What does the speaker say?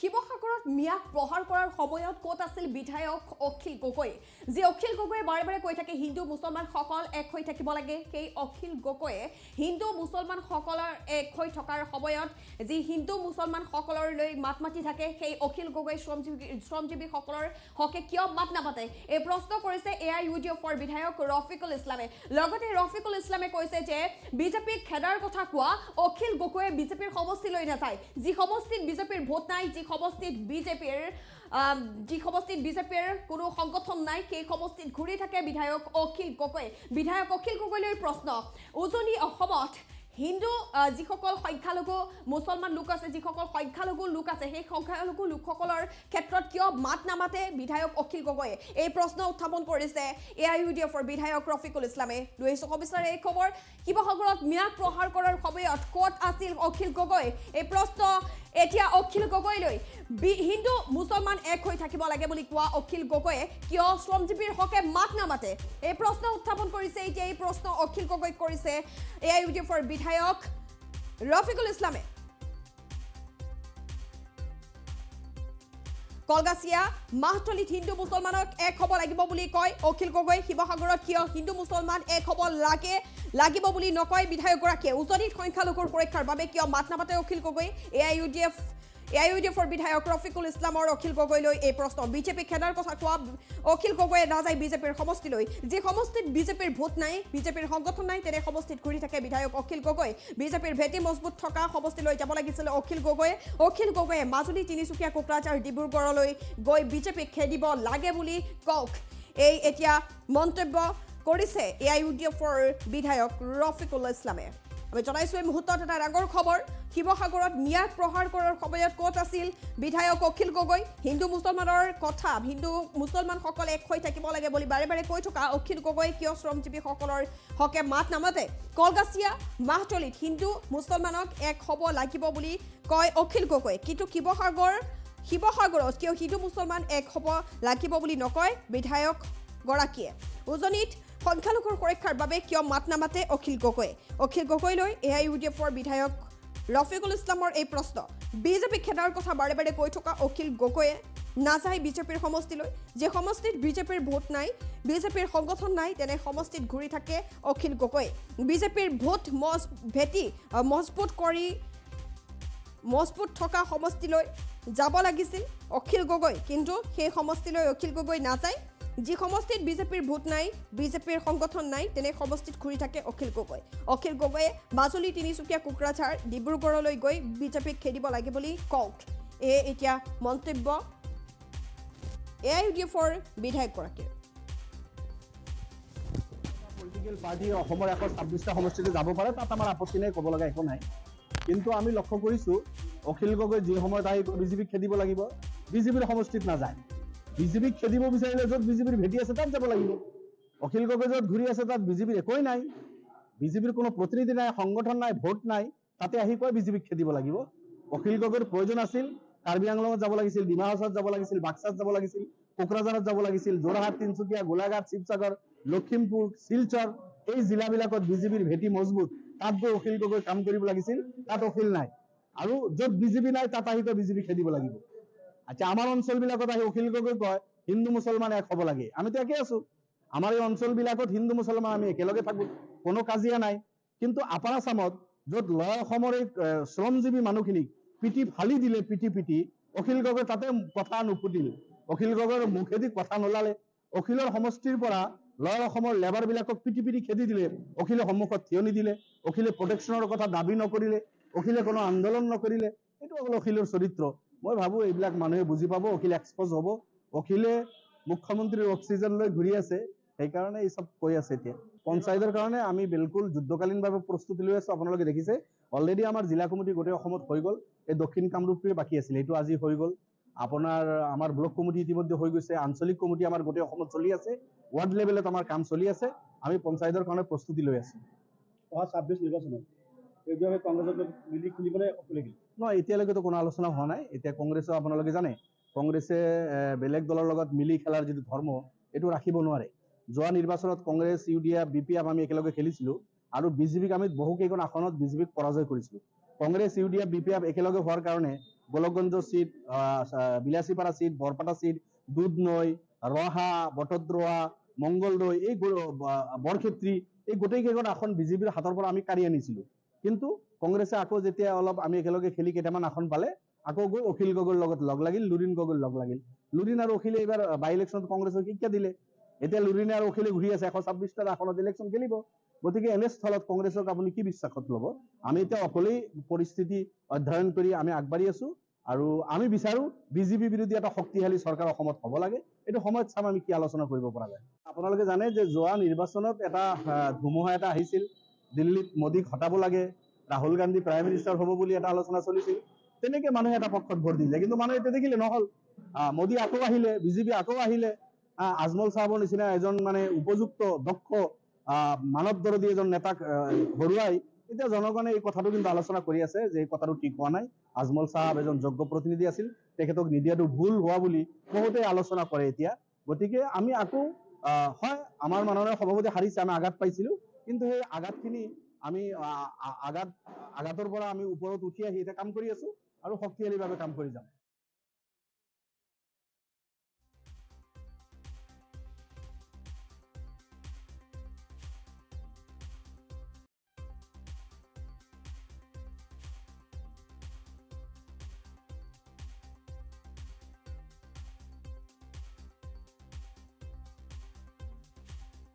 শিৱসাগৰত মিয়াক প্ৰহাৰ কৰাৰ সময়ত ক'ত আছিল বিধায়ক অখিল গগৈ যি অখিল গগৈয়ে বাৰে বাৰে কৈ থাকে হিন্দু মুছলমানসকল এক হৈ থাকিব লাগে সেই অখিল গগৈয়ে হিন্দু মুছলমানসকলৰ এক হৈ থকাৰ সময়ত যি হিন্দু মুছলমানসকললৈ মাত মাতি থাকে সেই অখিল গগৈ শ্ৰমজীৱীসকলৰ হকে কিয় মাত নামাতে এই প্ৰশ্ন কৰিছে AIUDFৰ বিধায়ক ৰফিকুল ইছলামে লগতে ৰফিকুল ইছলামে কৈছে যে বিজেপিক খেদাৰ কথা কোৱা অখিল গগৈয়ে বিজেপিৰ সমষ্টিলৈ নাযায় যি সমষ্টিত বিজেপিৰ ভোট নাই যি সমষ্টিত বিজেপিৰ কোনো সংগঠন নাই সেই সমষ্টিত ঘূৰি থাকে বিধায়ক অখিল গগৈলৈ প্ৰশ্ন উজনি অসমত হিন্দু যিসকল সংখ্যালঘু মুছলমান লোক আছে যিসকল সংখ্যালঘু লোক আছে সেই সংখ্যালঘু লোকসকলৰ ক্ষেত্ৰত কিয় মাত নামাতে বিধায়ক অখিল গগৈয়ে এই প্ৰশ্ন উত্থাপন কৰিছে AIUDFৰ বিধায়ক ৰফিকুল ইছলামে লৈ বিচাৰে এই খবৰ শিৱসাগৰত মিয়াক প্ৰহাৰ কৰাৰ সময়ত ক'ত আছিল অখিল গগৈ এই প্ৰশ্ন এতিয়া অখিল গগৈলৈ হিন্দু মুছলমান এক হৈ থাকিব লাগে বুলি কোৱা অখিল গগৈয়ে কিয় শ্ৰমজীৱীৰ হকে মাত নামাতে এই প্ৰশ্ন উত্থাপন কৰিছে এতিয়া এই প্ৰশ্ন অখিল গগৈক কৰিছে AIUDFৰ বিধায়ক ৰফিকুল ইছলামে কলগাছিয়া মাহতলিত হিন্দু মুছলমানক এক হ'ব লাগিব বুলি কয় অখিল গগৈ শিৱসাগৰত কিয় হিন্দু মুছলমান এক হ'ব লাগিব বুলি নকয় বিধায়কগৰাকীয়ে উজনিত সংখ্যালঘুৰ সুৰক্ষাৰ বাবে কিয় মাত নামাতে অখিল গগৈ AIUDFৰ বিধায়ক ৰফিকুল ইছলামৰ অখিল গগৈলৈ এই প্ৰশ্ন বিজেপি খেদাৰ কথা কোৱা অখিল গগৈয়ে নাযায় বিজেপিৰ সমষ্টিলৈ যি সমষ্টিত বিজেপিৰ ভোট নাই বিজেপিৰ সংগঠন নাই তেনে সমষ্টিত ঘূৰি থাকে বিধায়ক অখিল গগৈ বিজেপিৰ ভেটি মজবুত থকা সমষ্টিলৈ যাব লাগিছিল অখিল গগৈয়ে মাজুলী তিনিচুকীয়া কোকৰাঝাৰ ডিব্ৰুগড়লৈ গৈ বিজেপিক খেদিব লাগে বুলি কওক এই এতিয়া মন্তব্য কৰিছে AIUDFৰ বিধায়ক ৰফিকুল ইছলামে আমি জনাইছো এই মুহূৰ্তত এটা ডাঙৰ খবৰ শিৱসাগৰত মিয়াক প্ৰহাৰ কৰাৰ সময়ত ক'ত আছিল বিধায়ক অখিল গগৈ হিন্দু মুছলমানসকল এক হৈ থাকিব লাগে বুলি বাৰে বাৰে কৈ থকা অখিল গগৈ কিয় শ্ৰমজীৱীসকলৰ হকে মাত নামাতে কলগাছিয়া মাহতলিত হিন্দু মুছলমানক এক হ'ব লাগিব বুলি কয় অখিল গগৈ কিন্তু শিৱসাগৰত কিয় হিন্দু মুছলমান এক হ'ব লাগিব বুলি নকয় বিধায়কগৰাকীয়ে উজনিত সংখ্যালঘুৰ সুৰক্ষাৰ বাবে কিয় মাত নামাতে অখিল গগৈলৈ AIUDFৰ বিধায়ক ৰফিকুল ইছলামৰ এই প্ৰশ্ন বিজেপি খেদাৰ কথা বাৰে বাৰে কৈ থকা অখিল গগৈয়ে নাযায় বিজেপিৰ সমষ্টিলৈ যে সমষ্টিত বিজেপিৰ ভোট নাই বিজেপিৰ সংগঠন নাই তেনে সমষ্টিত ঘূৰি থাকে অখিল গগৈ বিজেপিৰ ভোট মজবুত থকা সমষ্টিলৈ যাব লাগিছিল অখিল গগৈ কিন্তু সেই সমষ্টিলৈ অখিল গগৈ নাযায় যি সমষ্টিত বিজেপিৰ ভোট নাই বিজেপিৰ সংগঠন নাই তেনে সমষ্টিত ঘূৰি থাকে অখিল গগৈয়ে মাজুলী তিনিচুকীয়া কোকৰাঝাৰ ডিব্ৰুগড়লৈ গৈ বিজেপিক খেদিব লাগে বুলি কওক এতিয়া মন্তব্য AIUDFৰ বিধায়কগৰাকীৰ পলিটিকেল পাৰ্টি অসমৰ 126টা সমষ্টিতে যাব পাৰে তাত আমাৰ আপত্তি নাই ক'ব লগা একো নাই কিন্তু আমি লক্ষ্য কৰিছোঁ অখিল গগৈ যি সময়ত আহি বিজেপিক খেদিব লাগিব বিজেপিৰ সমষ্টিত নাযায় বিজেপিক খেদিব বিচাৰিলে য'ত বিজেপিৰ ভেটি আছে তাত যাব লাগিব অখিল গগৈ য'ত ঘূৰি আছে তাত বিজেপিৰ একোই নাই বিজেপিৰ কোনো প্ৰতিনিধি নাই সংগঠন নাই ভোট নাই তাতে আহি কয় বিজেপিক খেদিব লাগিব অখিল গগৈৰ প্ৰয়োজন আছিল কাৰ্বি আংলঙত যাব লাগিছিল ডিমা হাছাওত যাব লাগিছিল বাক্সাত যাব লাগিছিল কোকৰাঝাৰত যাব লাগিছিল যোৰহাট তিনিচুকীয়া গোলাঘাট শিৱসাগৰ লখিমপুৰ শিলচৰ এই জিলাবিলাকত বিজেপিৰ ভেটি মজবুত তাত গৈ অখিল গগৈ কাম কৰিব লাগিছিল তাত অখিল নাই আৰু য'ত বিজেপি নাই তাত আহি কয় বিজেপি খেদিব লাগিব আচ্ছা আমাৰ অঞ্চলবিলাকত আহি অখিল গগৈ কয় হিন্দু মুছলমান এক হ'ব লাগে আমিতো একে আছো আমাৰ এই অঞ্চলবিলাকত হিন্দু মুছলমান আমি একেলগে থাকো কোনো কাজিয়া নাই কিন্তু আপাৰ আছামত য'ত লয় অসমৰ এই শ্ৰমজীৱী মানুহখিনিক পিটি ফালি দিলে পিটি অখিল গগৈ তাতে কথা নুফুটিল অখিল গগৈৰ মুখেদি কথা নোলালে অখিলৰ সমষ্টিৰ পৰা লয় অসমৰ লেবাৰবিলাকক পিটি খেদি দিলে অখিলে সন্মুখত থিয় নিদিলে অখিলে প্ৰটেকশ্যনৰ কথা দাবী নকৰিলে অখিলে কোনো আন্দোলন নকৰিলে এইটো হ'ল অখিলৰ চৰিত্ৰ মই ভাবো এইবিলাক মানুহে বুজি পাব অখিল এক্সপ'জ হ'ব অখিলে মুখ্যমন্ত্ৰীৰ অক্সিজেন লৈ ঘূৰি আছে সেইকাৰণে এই চব কৈ আছে এতিয়া পঞ্চায়তৰ কাৰণে আমি বিলকুল যুদ্ধকালীনভাৱে প্ৰস্তুতি লৈ আছো আপোনালোকে দেখিছে অলৰেডি আমাৰ জিলা কমিটি গোটেই অসমত হৈ গ'ল এই দক্ষিণ কামৰূপটোৱে বাকী আছিল এইটো আজি হৈ গ'ল আপোনাৰ আমাৰ ব্লক কমিটি ইতিমধ্যে হৈ গৈছে আঞ্চলিক কমিটি আমাৰ গোটেই অসমত চলি আছে ৱাৰ্ড লেভেলত আমাৰ কাম চলি আছে আমি পঞ্চায়তৰ কাৰণে প্ৰস্তুতি লৈ আছো 26 নিৰ্বাচনত এইভাবে কংগ্ৰেছক মিলি খুলিবলৈ অকলেগি নহয় এতিয়ালৈকেতো কোনো আলোচনা হোৱা নাই এতিয়া কংগ্ৰেছৰ আপোনালোকে জানে কংগ্ৰেছে বেলেগ দলৰ লগত মিলি খেলাৰ যিটো ধৰ্ম এইটো ৰাখিব নোৱাৰে যোৱা নিৰ্বাচনত কংগ্ৰেছ UDF BPF আমি একেলগে খেলিছিলোঁ আৰু বিজেপিক আমি বহুকেইখন আসনত বিজেপিক পৰাজয় কৰিছিলোঁ কংগ্ৰেছ UDF BPF একেলগে হোৱাৰ কাৰণে Golakganj seat, Bilasipara seat, Barpeta seat, Dudhnoi, Raha, Batadroba, Mangaldoi, এই বৰক্ষেত্ৰী, এই গোটেইকেইখন আসন বিজেপিৰ হাতৰ পৰা আমি কাঢ়ি আনিছিলো। কিন্তু কংগ্ৰেছে আকৌ যেতিয়া অলপ আমি একেলগে খেলি কেইটামান আসন পালে, আকৌ গৈ অখিল গগৈৰ লগত লগ লাগিল, লুৰিণ গগৈৰ লগ লাগিল। লুৰিণ আৰু অখিলে এইবাৰ বাই ইলেকশ্যনত কংগ্ৰেছক শিক্ষা দিলে। এতিয়া লুৰিণে আৰু অখিলে ঘূৰি আছে 126টা আসনত ইলেকশ্যন খেলিব। গতিকে এনেস্থলত কংগ্ৰেছক আপুনি কি বিশ্বাসত ল'ব? আমি এতিয়া অকলেই পৰিস্থিতি অধ্যয়ন কৰি আমি আগবাঢ়ি আছো আৰু আমি বিচাৰো বিজেপি বিৰোধী এটা শক্তিশালী চৰকাৰ অসমত হ'ব লাগে। এইটো সময়ত চাম আমি কি আলোচনা কৰিব পৰা যায়। আপোনালোকে জানে যে যোৱা নিৰ্বাচনত এটা ধুমুহা এটা আহিছিল, দিল্লীত মোদীক হটাব লাগে, ৰাহুল গান্ধী প্ৰাইম মিনিষ্টাৰ হ'ব বুলি এটা আলোচনা চলিছিল। তেনেকে মানুহে এটা পক্ষত ভোট দিলে, কিন্তু মানুহে এতিয়া দেখিলে নহ'ল। মোদী আকৌ আহিলে, বিজেপি আকৌ আহিলে। আজমল চাহাবৰ নিচিনা এজন মানে উপযুক্ত দক্ষ মানৱ দৰদী এজন নেতাক হৰুৱাই এতিয়া জনগণে এই কথাটো কিন্তু আলোচনা কৰি আছে যে এই কথাটো ঠিক হোৱা নাই। আজমল চাহাব এজন যোগ্য প্ৰতিনিধি আছিল, তেখেতক নিদিয়াটো ভুল হোৱা বুলি বহুতে আলোচনা কৰে এতিয়া। গতিকে আমি আকৌ হয়, আমাৰ মাননীয় সভাপতি হাৰিছে, আমি আঘাত পাইছিলো, কিন্তু সেই আঘাতখিনি আমি আঘাতৰ পৰা আমি ওপৰত উঠি আহি এতিয়া কাম কৰি আছো আৰু শক্তিশালীভাৱে কাম কৰি যাম।